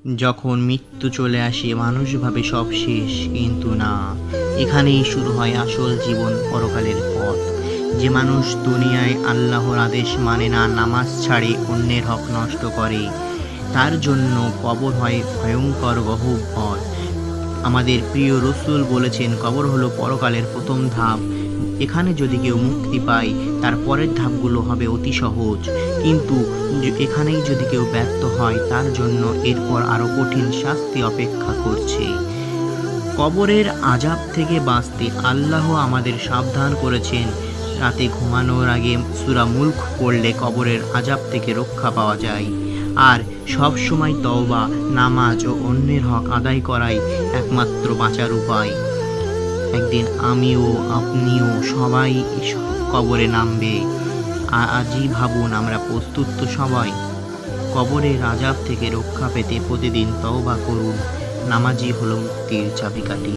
যখন মৃত্যু চলে আসে মানুষ ভাবে সব শেষ, কিন্তু না, এখানেই শুরু হয় আসল জীবন, পরকালের পথ। যে মানুষ দুনিয়ায় আল্লাহর আদেশ মানে না, নামাজ ছাড়ে, অন্যের হক নষ্ট করে, তার জন্য কবর হয় ভয়ঙ্কর গহ্বর। আমাদের প্রিয় রসুল বলেছেন, কবর হলো পরকালের প্রথম ধাপ। এখানে যদি কেউ মুক্তি পায়, তার পরের ধাপগুলো হবে অতি সহজ। কিন্তু এখানেই যদি কেউ ব্যর্থ হয়, তার জন্য এরপর আরও কঠিন শাস্তি অপেক্ষা করছে। কবরের আযাব থেকে বাঁচতে আল্লাহ আমাদের সাবধান করেছেন। রাতে ঘুমানোর আগে সূরা মুলক পড়লে কবরের আযাব থেকে রক্ষা পাওয়া যায়। আর সব সময় তওবা, নামাজ ও অন্যের হক আদায় করাই একমাত্র বাঁচার উপায়। একদিন আমিও, আপনিও, সবাই কবরে নামবে। আজই ভাবুন, আমরা প্রস্তুত তো সবাই? কবরের আযাব থেকে রক্ষা পেতে প্রতিদিন তওবা করুন। নামাজই হলো মুক্তির চাবিকাঠি।